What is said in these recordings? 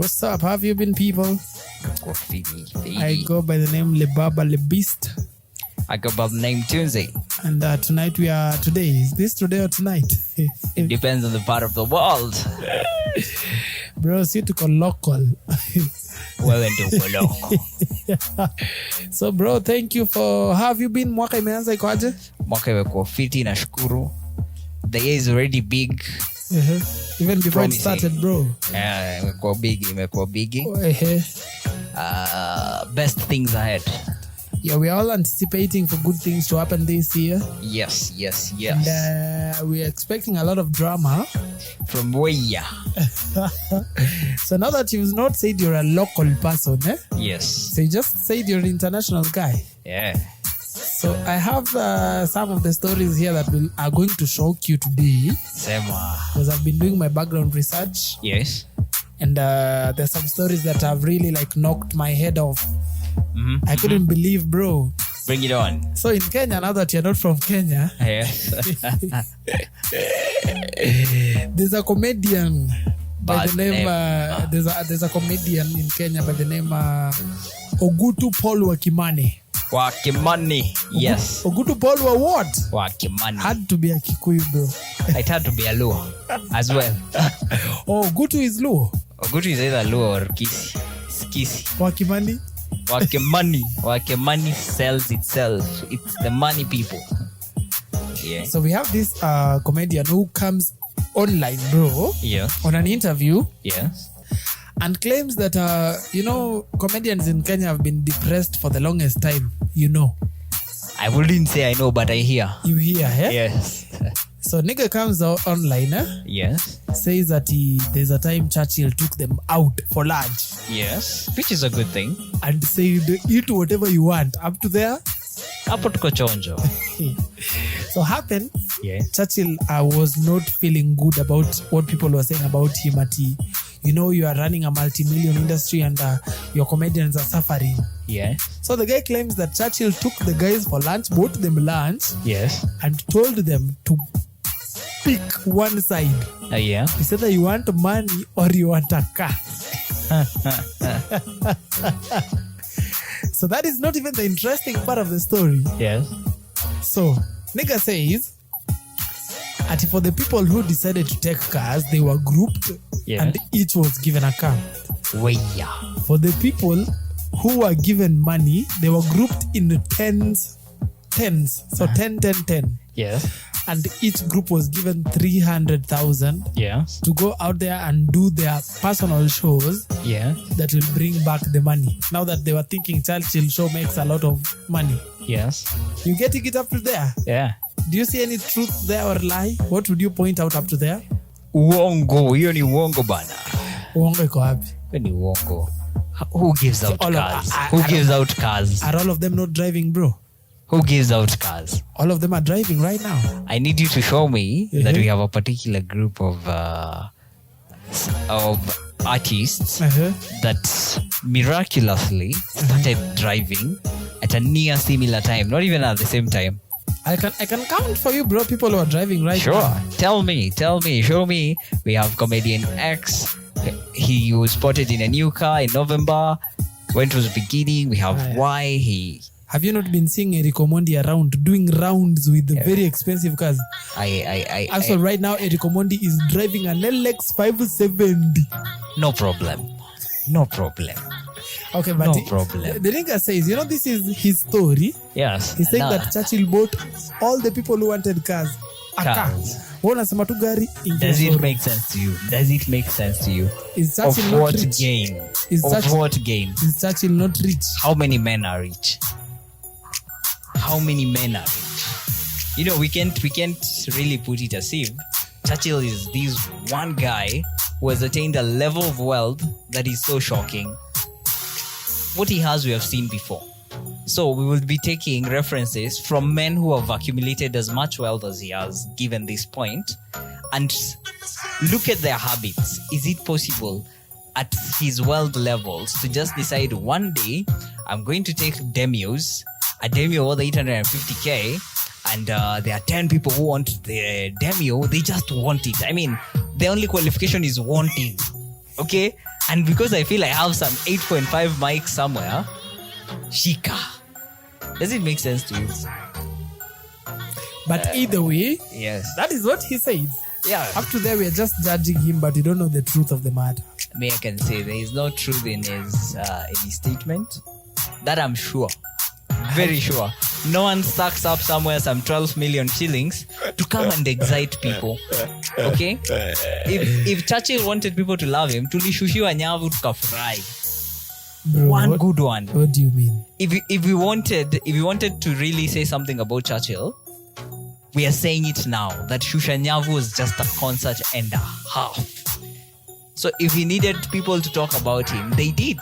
What's up? How have you been, people? I go by the name Lebaba Lebist. I go by the name Tuesday. And tonight today. Is this today or tonight? It depends on the part of the world. Bro, see to call local. Well into local. So bro, thank you for, how have you been? Mwaka imeanza ikoaje? Mwaka imekuwa fiti na shukuru. The year is already big. Even before it started, bro. Yeah, imekuwa big. Oh, best things ahead. Yeah, we're all anticipating for good things to happen this year. Yes. And we're expecting a lot of drama. From where? So now that you've not said you're a local person, Yes. So you just said you're an international guy. Yeah. So I have some of the stories here that are going to shock you today. Sema. Because I've been doing my background research. Yes. And there's some stories that have really knocked my head off. I couldn't believe, bro. Bring it on. So in Kenya, now that you're not from Kenya, Yes. there's a comedian by Bad the name. There's a comedian in Kenya by the name Ogutu Paul Wakimani. Worki-money. Yes. Ogutu Paul what? Worki-money. Had to be a Kikuyu, bro. It had to be a Luo as well. Oh, Ogutu is Luo. Ogutu is either Luo or Kisi. Wakimani. Worki-money sells itself. It's the money people. Yeah. So we have this comedian who comes online, bro, Yeah. on an interview Yes. and claims that, comedians in Kenya have been depressed for the longest time. I wouldn't say I know, but I hear. You hear, eh? Yes. So nigga comes online, Yes. says that there's a time Churchill took them out for lunch Yes. Which is a good thing. and said, eat whatever you want. Up to there. Hapo tuko chonjo. So happened, Yeah. Churchill was not feeling good about what people were saying about him at you are running a multi-million industry and your comedians are suffering. Yeah. So the guy claims that Churchill took the guys for lunch, bought them lunch, Yes. and told them to pick one side. Yeah. He said that you want money or you want a car. So that is not even the interesting part of the story. Yes. So, nigga says, that for the people who decided to take cars, they were grouped and each was given a car. Weya. For the people who were given money, they were grouped in tens. So 10. Yes. And each group was given 300,000 Yes. to go out there and do their personal shows Yeah. that will bring back the money. Now that they were thinking Churchill show makes a lot of money. Yes. You getting it up to there? Yeah. Do you see any truth there or lie? What would you point out up to there? Uongo. Hiyo ni uongo bana. Uongo iko wapi? Hiyo ni uongo. Who gives out all of- cars? I- Who I gives don't- out cars? Are all of them not driving, bro? Who gives out cars? All of them are driving right now. I need you to show me that we have a particular group of artists that miraculously started driving at a near similar time, not even at the same time. I can count for you, bro, people who are driving right Sure. now. Tell me, show me. We have comedian X. He was spotted in a new car in November when it was beginning. We have Y. Have you not been seeing Eric Omondi around doing rounds with the very expensive cars? Also, right now, Eric Omondi is driving an LX 570. No problem. Okay, but No problem. The nigga says, this is his story. Yes. He's saying that Churchill bought all the people who wanted cars. A car. Cars. Unasema tu gari. Does it make sense to you? Is Of Churchill not what rich? gain? Is Churchill not rich? How many men are rich? We can't really put it as if Churchill is this one guy who has attained a level of wealth that is so shocking. What he has, we have seen before. So we will be taking references from men who have accumulated as much wealth as he has given this point and look at their habits. Is it possible at his wealth levels to just decide one day, I'm going to take demios, a demio worth 850k, and there are 10 people who want the demio. They just want it. I mean, the only qualification is wanting. Okay? And because I feel I have some 8.5 mics somewhere, Shika. Does it make sense to you? But either way, Yes. that is what he says. Yeah. Up to there, we are just judging him, but we don't know the truth of the matter. I can say there is no truth in his statement. That I'm sure. Very sure. No one stacks up somewhere some 12 million shillings to come and excite people. Okay? If Churchill wanted people to love him, tulishushiwa nyavu tukafurahi. One good one. What do you mean? If we wanted to really say something about Churchill, we are saying it now that Shusha Nyavu was just a concert and a half. So if he needed people to talk about him, they did.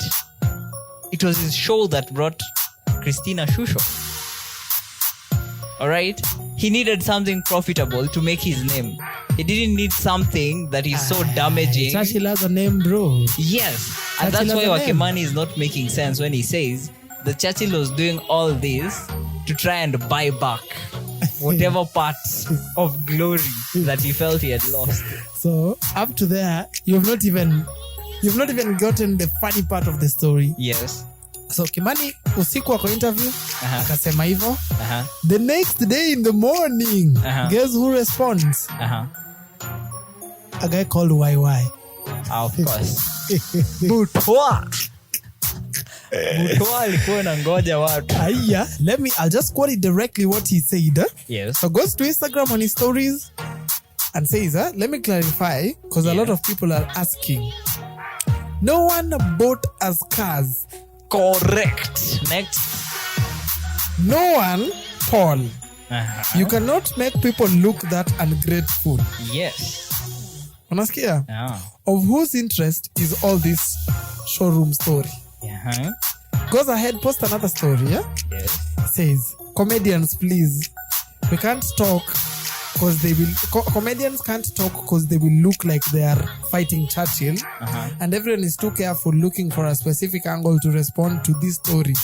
It was his show that brought Christina Shusho. All right? He needed something profitable to make his name. He didn't need something that is so damaging. Churchill has a name, bro. Yes. And that's why Wakimani is not making sense when he says that Churchill was doing all this to try and buy back whatever parts of glory that he felt he had lost. So up to there, you've not even gotten the funny part of the story. Yes. So Kimani usiku wako interview akasema hivyo. The next day in the morning, guess who responds? A guy called YY. Of course. Butwa alikuwa na ngoja watu. I'll just quote it directly what he said. Yes. So goes to Instagram on his stories and says, let me clarify, because a lot of people are asking. No one bought us cars. Correct. Next. No one, Paul. You cannot make people look that ungrateful. Yes. Unasikia? Of whose interest is all this showroom story? Goes ahead, post another story. Yes. Says, comedians, please. We can't talk because they will. Comedians can't talk because they will look like they are fighting Churchill. And everyone is too careful looking for a specific angle to respond to this story.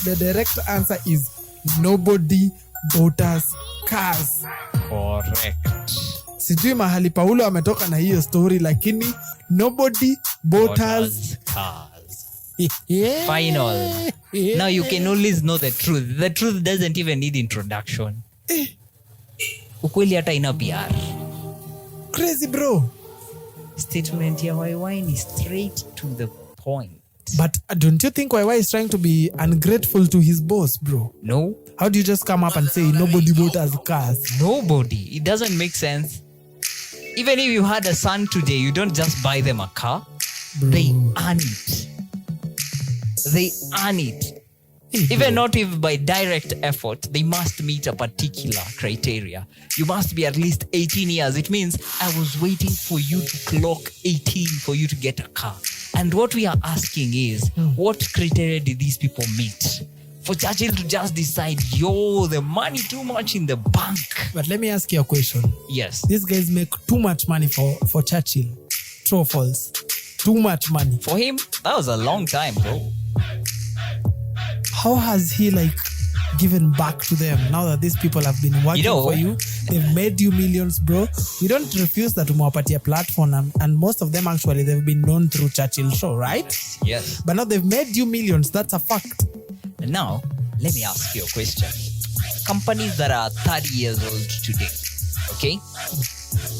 The direct answer is nobody bought us cars. Correct. Sijui mahali Paulo ametoka na hiyo story, lakini nobody bought us cars. Final. Now you can always know the truth. The truth doesn't even need introduction. Ukweli hata ina PR. Crazy, bro. Statement ya YY ni straight to the point. But don't you think YY is trying to be ungrateful to his boss, bro? No. How do you just come up and say nobody bought us cars? Nobody. It doesn't make sense. Even if you had a son today, you don't just buy them a car. Bro. They earn it. They earn it. Even not if by direct effort, they must meet a particular criteria. You must be at least 18 years. It means I was waiting for you to clock 18 for you to get a car. And what we are asking is, what criteria did these people meet? For Churchill to just decide, the money too much in the bank. But let me ask you a question. Yes. These guys make too much money for Churchill. True or false? Too much money. For him, that was a long time, bro. How has he given back to them now that these people have been working for you? They've made you millions, bro. We don't refuse that umewapatia platform, and most of them actually they've been known through Churchill show, right? Yes. But now they've made you millions. That's a fact. And now, let me ask you a question. Companies that are 30 years old today, okay?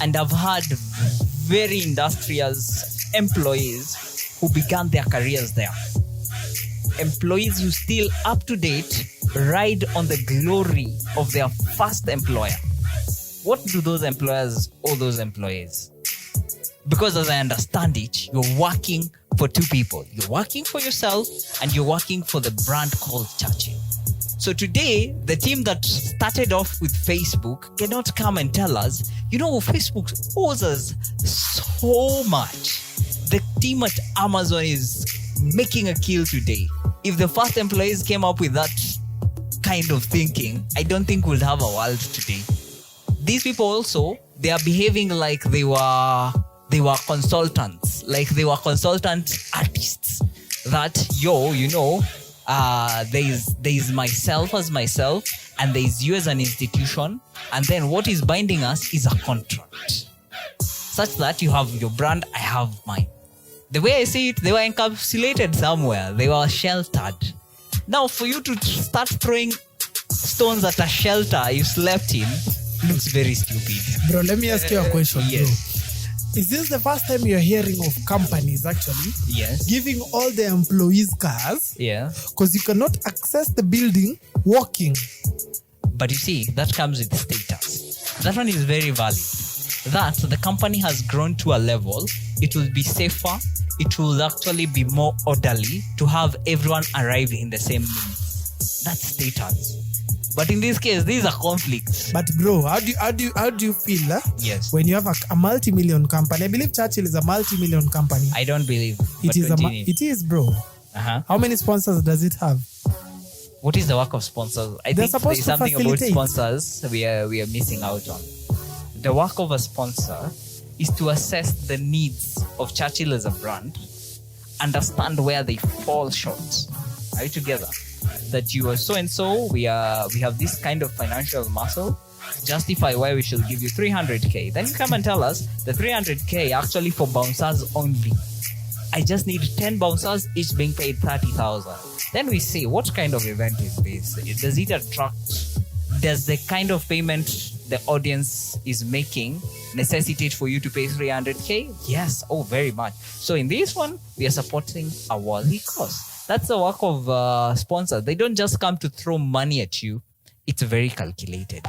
And I've had very industrious employees who began their careers there. Employees who still up to date ride on the glory of their first employer. What do those employers owe those employees? Because as I understand it, you're working for two people. You're working for yourself and you're working for the brand called Churchill. So today, the team that started off with Facebook cannot come and tell us, Facebook owes us so much. The team at Amazon is making a kill today. If the first employees came up with that kind of thinking, I don't think we'll have a world today. These people also, they are behaving like they were consultants, like they were consultant artists. That, there is myself as myself, and there is you as an institution, and then what is binding us is a contract. Such that you have your brand, I have mine. The way I see it, they were encapsulated somewhere. They were sheltered. Now, for you to start throwing stones at a shelter you slept in looks very stupid. Bro, let me ask you a question, yes. bro. Is this the first time you're hearing of companies actually giving all their employees cars? Yeah. Because you cannot access the building walking. But you see, that comes with status. That one is very valid. That the company has grown to a level, it will be safer, it will actually be more orderly to have everyone arrive in the same minute. That's status. But in this case, these are conflicts. But bro, how do you feel yes. when you have a multi-million company? I believe Churchill is a multi-million company. I don't believe. It is, bro. Uh-huh. How many sponsors does it have? What is the work of sponsors? I think there's something about sponsors we are missing out on. The work of a sponsor is to assess the needs of Churchill as a brand, understand where they fall short. Are you together? That you are so and so, we have this kind of financial muscle, justify why we should give you 300k. Then you come and tell us the 300k actually for bouncers only. I just need 10 bouncers, each being paid 30,000. Then we see what kind of event is this? Does it attract? Does the kind of payment the audience is making necessitate for you to pay 300k? Yes, very much. So in this one, we are supporting a worthy cause. That's the work of sponsors. They don't just come to throw money at you. It's very calculated.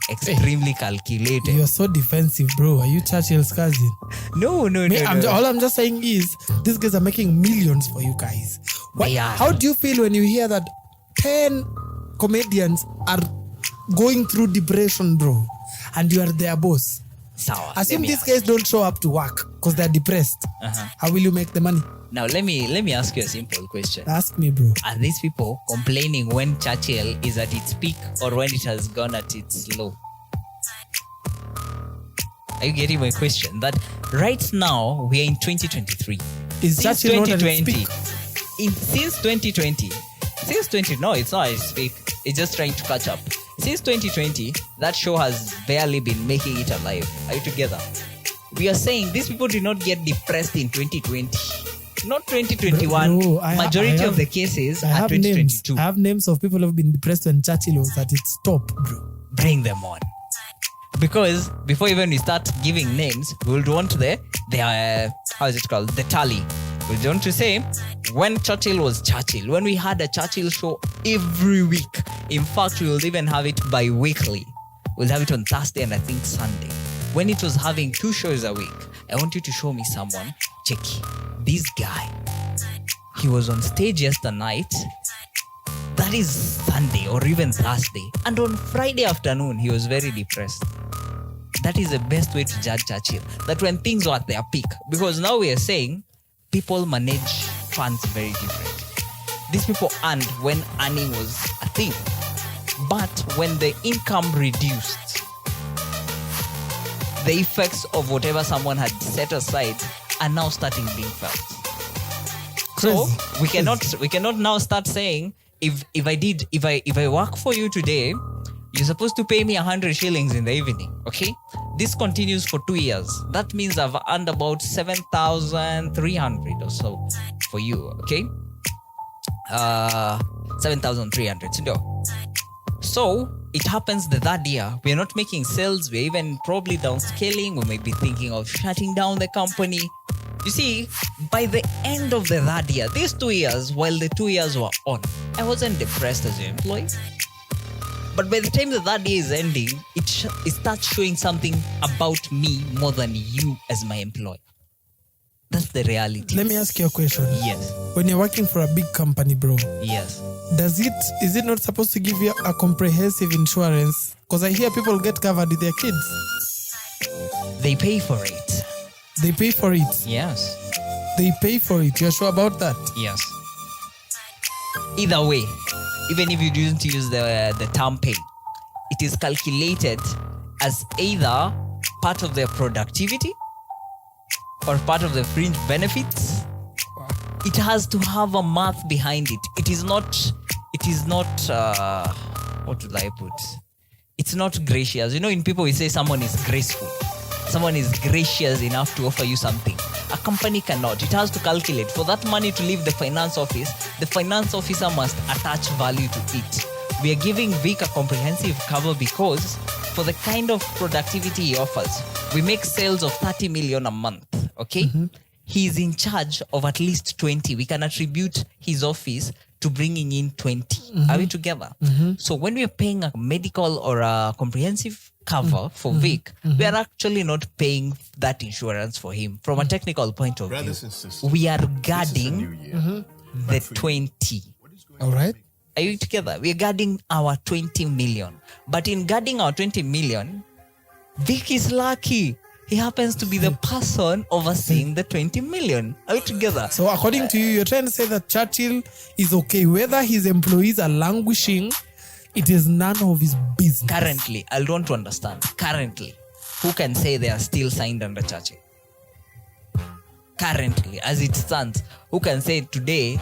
Extremely calculated. You're so defensive, bro. Are you Churchill's cousin? No. All I'm just saying is, these guys are making millions for you guys. How do you feel when you hear that 10 comedians are going through depression, bro, and you are their boss? Assume these guys don't show up to work because they're depressed. How will you make the money? Now let me ask you a simple question. Ask me, bro. Are these people complaining when Churchill is at its peak or when it has gone at its low? Are you getting my question? That right now we are in 2023. Is since Churchill 2020? Since 2020, no, it's not at its peak. It's just trying to catch up. Since 2020, that show has barely been making it alive. Are you together? We are saying these people did not get depressed in 2020. Not 2021. Bro, Majority of the cases are 2022. I have names of people who have been depressed when Churchill was at its top, bro. Bring them on. Because before even we start giving names, we would want the tally. We want to say when Churchill was Churchill, when we had a Churchill show every week. In fact, we will even have it bi-weekly. We'll have it on Thursday and I think Sunday. When it was having 2 shows a week, I want you to show me someone. Checky, this guy, he was on stage yesterday night. That is Sunday or even Thursday. And on Friday afternoon, he was very depressed. That is the best way to judge Churchill. That when things are at their peak. Because now we are saying people manage funds very differently. These people earned when earning was a thing. But when the income reduced, the effects of whatever someone had set aside are now starting being felt. So we cannot now start saying if I work for you today, you're supposed to pay me 100 shillings in the evening. Okay, this continues for 2 years. That means I've earned about 7,300 or so for you. Okay, 7,300. So it happens the third year, we're not making sales, we're even probably downscaling, we may be thinking of shutting down the company. You see, by the end of the third year, these 2 years, while the 2 years were on, I wasn't depressed as your employee. But by the time the third year is ending, it starts showing something about me more than you as my employer. That's the reality. Let me ask you a question. Yes. When you're working for a big company, bro. Yes. Is it not supposed to give you a comprehensive insurance? Because I hear people get covered with their kids. They pay for it. They pay for it? Yes. They pay for it. You're sure about that? Yes. Either way, even if you didn't use the term pay, it is calculated as either part of their productivity or part of the fringe benefits. It has to have a math behind it. It is not what would I put? It's not gracious. In people we say someone is graceful. Someone is gracious enough to offer you something. A company cannot. It has to calculate. For that money to leave the finance office, the finance officer must attach value to it. We are giving Vic a comprehensive cover because for the kind of productivity he offers, we make sales of 30 million a month. Okay? He's in charge of at least 20. We can attribute his office to bringing in 20. Are we together? So when we are paying a medical or a comprehensive cover for Vic, we are actually not paying that insurance for him. From a technical point of view, we are guarding the 20. All right. Are you together? We are guarding our 20 million. But in guarding our 20 million, Vic is lucky. He happens to be the person overseeing the 20 million. Are we together? So according to you, you're trying to say that Churchill is okay. Whether his employees are languishing, it is none of his business. Currently, I don't understand. Currently, who can say they are still signed under Churchill? Currently, as it stands, who can say today,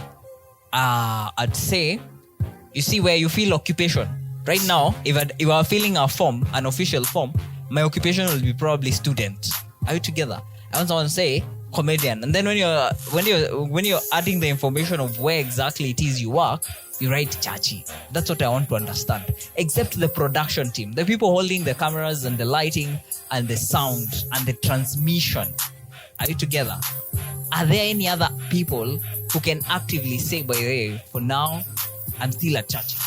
I'd say, you see where you feel occupation. Right now, if you are filling a form, an official form, my occupation will be probably student. Are you together? I want someone to say comedian. And then when you're adding the information of where exactly it is you work, you write Chachi. That's what I want to understand. Except the production team, the people holding the cameras and the lighting and the sound and the transmission. Are you together? Are there any other people who can actively say, by the way, for now, I'm still at Chachi?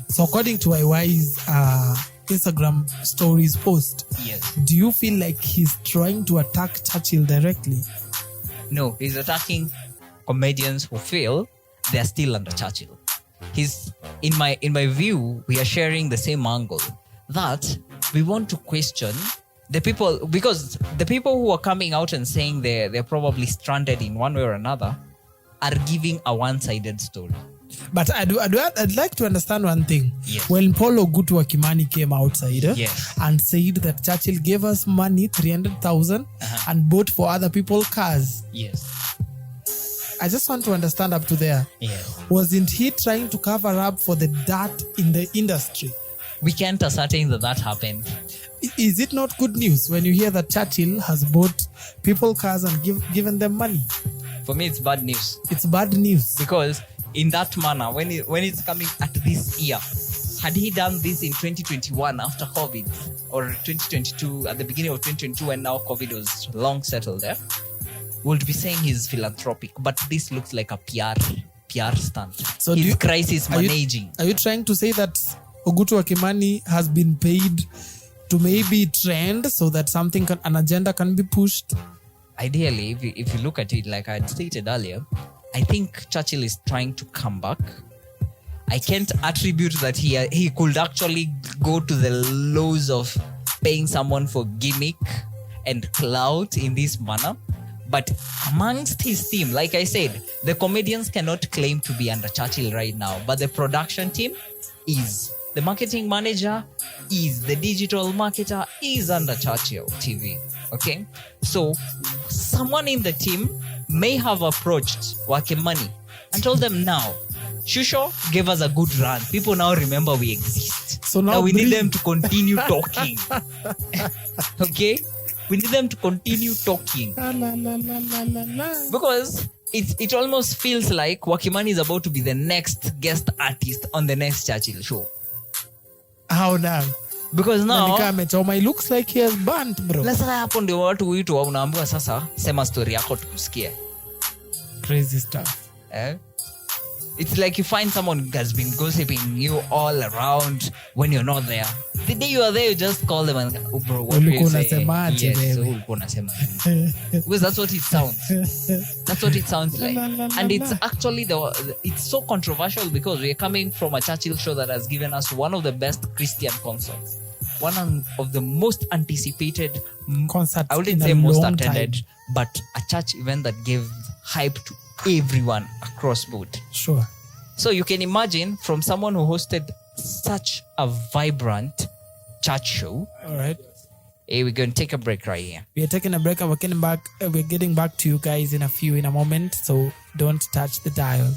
So according to IY's Instagram stories post, yes, do you feel like he's trying to attack Churchill directly? No, he's attacking comedians who feel they're still under Churchill. He's in my view, we are sharing the same angle that we want to question the people, because the people who are coming out and saying they're probably stranded in one way or another are giving a one-sided story. But I'd like to understand one thing. Yes. When Paul Wakimani came outside yes, and said that Churchill gave us money, 300,000, and bought for other people cars. Yes. I just want to understand up to there. Yes. Wasn't he trying to cover up for the dirt in the industry? We can't ascertain that happened. Is it not good news when you hear that Churchill has bought people cars and given them money? For me, it's bad news. It's bad news. Because in that manner, when it's coming at this year, had he done this in 2021 after COVID, or 2022 at the beginning of 2022 when now COVID was long settled there, we'll be saying he's philanthropic. But this looks like a PR stunt. So he's crisis managing. Are you trying to say that Ogutu Wakimani has been paid to maybe trend so that an agenda can be pushed? Ideally, if you look at it, like I had stated earlier, I think Churchill is trying to come back. I can't attribute that he could actually go to the lows of paying someone for gimmick and clout in this manner. But amongst his team, like I said, the comedians cannot claim to be under Churchill right now, but the production team is. The marketing manager is. The digital marketer is under Churchill TV. Okay? So, someone in the team may have approached Worki-money and told them, now, Shusho gave us a good run. People now remember we exist. So now we need them to continue talking. Okay? We need them to continue talking. Because it almost feels like Wakimani is about to be the next guest artist on the next Churchill show. How now? Because now it looks like he has burnt, bro. Sasa hapo ndio watu wetu unaambiwa sasa sema story yako tukusikie. Crazy stuff. It's like you find someone who has been gossiping you all around when you're not there. The day you are there, you just call them and bro, what do you say? Yes, because that's what it sounds. That's what it sounds like. And it's actually it's so controversial because we're coming from a Churchill show that has given us one of the best Christian concerts. One of the most anticipated concerts. I wouldn't say most attended, but a church event that gave hype to everyone across board. Sure. So you can imagine from someone who hosted such a vibrant church show. All right. Hey, we're going to take a break right here. We are taking a break and we're getting back to you guys in a moment. So don't touch the dial.